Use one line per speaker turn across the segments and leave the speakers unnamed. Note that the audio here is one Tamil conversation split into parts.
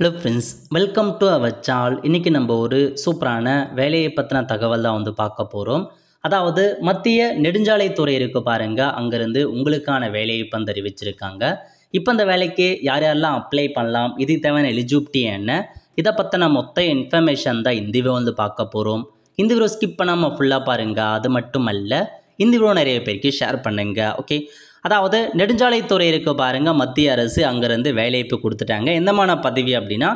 Hello friends, welcome to our channel. இன்றைக்கி நம்ம ஒரு சூப்பரான வேலையை பற்றின தகவல் தான் பார்க்க போகிறோம். அதாவது மத்திய நெடுஞ்சாலைத்துறை இருக்குது பாருங்கள், அங்கேருந்து உங்களுக்கான வேலையை இப்போ அறிவிச்சிருக்காங்க. இப்போ இந்த வேலைக்கு யார் யாரெல்லாம் அப்ளை பண்ணலாம், இதுக்கு தேவையான எலிஜிபிலிட்டி என்ன, இதை பற்றின மொத்த இன்ஃபர்மேஷன் தான் இந்த வீடியோ பார்க்க போகிறோம். இந்த வீடியோ ஸ்கிப் பண்ணாமல் ஃபுல்லாக பாருங்கள். அது மட்டும் அல்ல, இந்த வீடியோ நிறைய பேருக்கு ஷேர் பண்ணுங்கள். ஓகே, அதாவது நெடுஞ்சாலைத்துறை இருக்க பாருங்கள், மத்திய அரசு அங்கேருந்து வேலைவாய்ப்பு கொடுத்துட்டாங்க. எந்தமான பதவி அப்படின்னா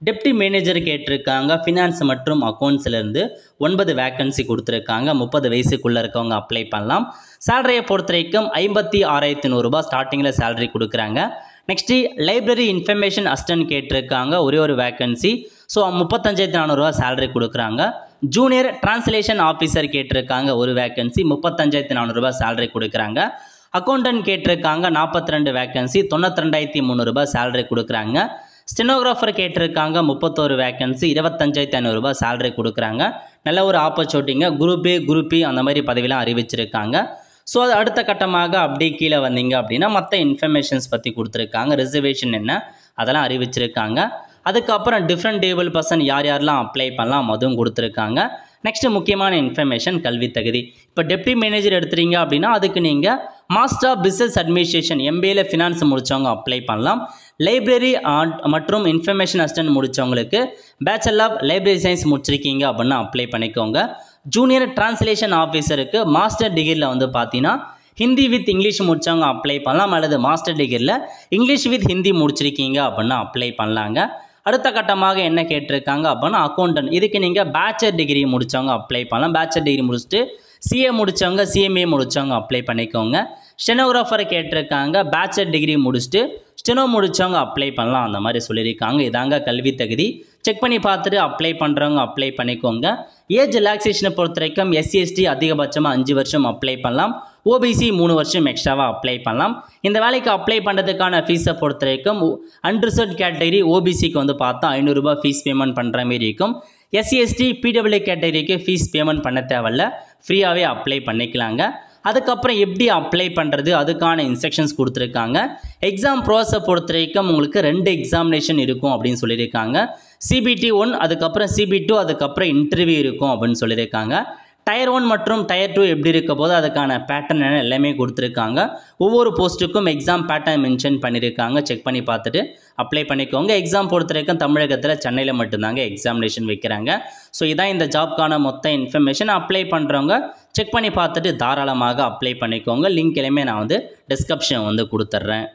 டெப்டி மேனேஜர் கேட்டிருக்காங்க. ஃபினான்ஸ் மற்றும் அக்கௌண்ட்ஸ்லேருந்து 9 வேக்கன்சி கொடுத்துருக்காங்க. 30 வயசுக்குள்ளே இருக்கவங்க அப்ளை பண்ணலாம். சேலரியை பொறுத்த வரைக்கும் 56,100 ரூபாய் ஸ்டார்டிங்கில் சேலரி கொடுக்குறாங்க. நெக்ஸ்ட்டு லைப்ரரி இன்ஃபர்மேஷன் அசிஸ்டன்ட் கேட்டிருக்காங்க, ஒரே ஒரு வேக்கன்சி. ஸோ 35,400 ரூபா சேலரி கொடுக்குறாங்க. ஜூனியர் டிரான்ஸ்லேஷன் ஆஃபீஸர் கேட்டிருக்காங்க, ஒரு வேக்கன்சி, 35,400 ரூபா சேலரி கொடுக்குறாங்க. அக்கௌண்டன்ட் கேட்டிருக்காங்க, 42 வேக்கன்சி, 92,300 ரூபாய் சேலரி கொடுக்குறாங்க. ஸ்டெனோகிராஃபர் கேட்டிருக்காங்க, 31 வேக்கன்சி, 25,500 ரூபாய் சேலரி கொடுக்குறாங்க. நல்ல ஒரு ஆப்பர்ச்சுனிட்டிங்க. குரூப் ஏ, குரூப் பி அந்த மாதிரி பதவியெலாம் அறிவிச்சிருக்காங்க. ஸோ அது அடுத்த கட்டமாக அப்படியே கீழே வந்தீங்க அப்படின்னா மற்ற இன்ஃபர்மேஷன்ஸ் பற்றி கொடுத்துருக்காங்க. ரிசர்வேஷன் என்ன அதெல்லாம் அறிவிச்சிருக்காங்க. அதுக்கப்புறம் டிஃப்ரெண்ட் டேபிள் பர்சன் யார் யாரெல்லாம் அப்ளை பண்ணலாம் அதுவும் கொடுத்துருக்காங்க. நெக்ஸ்ட்டு முக்கியமான இன்ஃபர்மேஷன் கல்வி தகுதி. இப்போ டெப்டி மேனேஜர் எடுத்துறீங்க அப்படின்னா அதுக்கு நீங்கள் மாஸ்டர் ஆஃப் பிஸ்னஸ் அட்மினிஸ்ட்ரேஷன் எம்பிஏல ஃபினான்ஸ் முடித்தவங்க அப்ளை பண்ணலாம். லைப்ரரி மற்றும் இன்ஃபர்மேஷன் அசிஸ்டன்ட் முடித்தவங்களுக்கு பேச்சுலர் ஆஃப் லைப்ரரி சயின்ஸ் முடிச்சிருக்கீங்க அப்படின்னா அப்ளை பண்ணிக்கோங்க. ஜூனியர் டிரான்ஸ்லேஷன் ஆஃபீஸருக்கு மாஸ்டர் டிகிரியில் பார்த்தீங்கன்னா ஹிந்தி வித் இங்கிலீஷ் முடித்தவங்க அப்ளை பண்ணலாம், அல்லது மாஸ்டர் டிகிரியில் இங்கிலீஷ் வித் ஹிந்தி முடிச்சிருக்கீங்க அப்படின்னா அப்ளை பண்ணலாங்க. அடுத்த கட்டமாக என்ன கேட்டிருக்காங்க அப்படின்னா அக்கௌண்டன்ட். இதுக்கு நீங்கள் பேச்சுலர் டிகிரி முடித்தவங்க அப்ளை பண்ணலாம். பேச்சுலர் டிகிரி முடிச்சுட்டு சிஏ முடித்தவங்க, சிஎம்ஏ முடித்தவங்க அப்ளை பண்ணிக்கோங்க. ஸ்டெனோகிராஃபரை கேட்டிருக்காங்க, பேச்சுலர் டிகிரி முடிச்சுட்டு ஸ்டெனோ முடித்தவங்க அப்ளை பண்ணலாம் அந்த மாதிரி சொல்லியிருக்காங்க. இதாங்க கல்வி தகுதி. செக் பண்ணி பார்த்துட்டு அப்ளை பண்ணுறவங்க அப்ளை பண்ணிக்கோங்க. ஏஜ் ரிலாக்ஸேஷனை பொறுத்த வரைக்கும் எஸ்சி/எஸ்டி அதிகபட்சமாக 5 வருஷம் அப்ளை பண்ணலாம். ஓபிசி 3 வருஷம் எக்ஸ்ட்ராவாக அப்ளை பண்ணலாம். இந்த வேலைக்கு அப்ளை பண்ணுறதுக்கான ஃபீஸை பொறுத்த வரைக்கும் அன்ரிசர்வ்ட் கேட்டகரி ஓபிசிக்கு பார்த்தா 500 ரூபாய் ஃபீஸ் பேமெண்ட் பண்ணுற மாரி இருக்கும். எஸ்சி/எஸ்டி பிடபிள்யூ கேட்டகரிக்கு ஃபீஸ் பேமெண்ட் பண்ண தேவையில்ல, ஃப்ரீயாகவே அப்ளை பண்ணிக்கலாங்க. அதுக்கப்புறம் எப்படி அப்ளை பண்ணுறது அதுக்கான இன்ஸ்ட்ரக்ஷன்ஸ் கொடுத்துருக்காங்க. எக்ஸாம் ப்ராசஸை பொறுத்த வரைக்கும் உங்களுக்கு 2 எக்ஸாமினேஷன் இருக்கும் அப்படின்னு சொல்லியிருக்காங்க. CBT 1, அதுக்கப்புறம் CBT 2, அதுக்கப்புறம் இன்டர்வியூ இருக்கும் அப்படின்னு சொல்லியிருக்காங்க. டயர் 1 மற்றும் டயர் 2 எப்படி இருக்க போது அதுக்கான பேட்டர்ன் எல்லாமே கொடுத்துருக்காங்க. ஒவ்வொரு போஸ்ட்டுக்கும் எக்ஸாம் பேட்டர்ன் மென்ஷன் பண்ணியிருக்காங்க. செக் பண்ணி பார்த்துட்டு அப்ளை பண்ணிக்கோங்க. எக்ஸாம் பொறுத்த வரைக்கும் தமிழகத்தில் சென்னையில் மட்டும்தாங்க எக்ஸாமினேஷன் வைக்கிறாங்க. ஸோ இதான் இந்த ஜாப்க்கான மொத்த இன்ஃபர்மேஷன். அப்ளை பண்ணுறவங்க செக் பண்ணி பார்த்துட்டு தாராளமாக அப்ளை பண்ணிக்கோங்க. லிங்க் எல்லாமே நான் டிஸ்கிரிப்ஷன் கொடுத்துட்றேன்.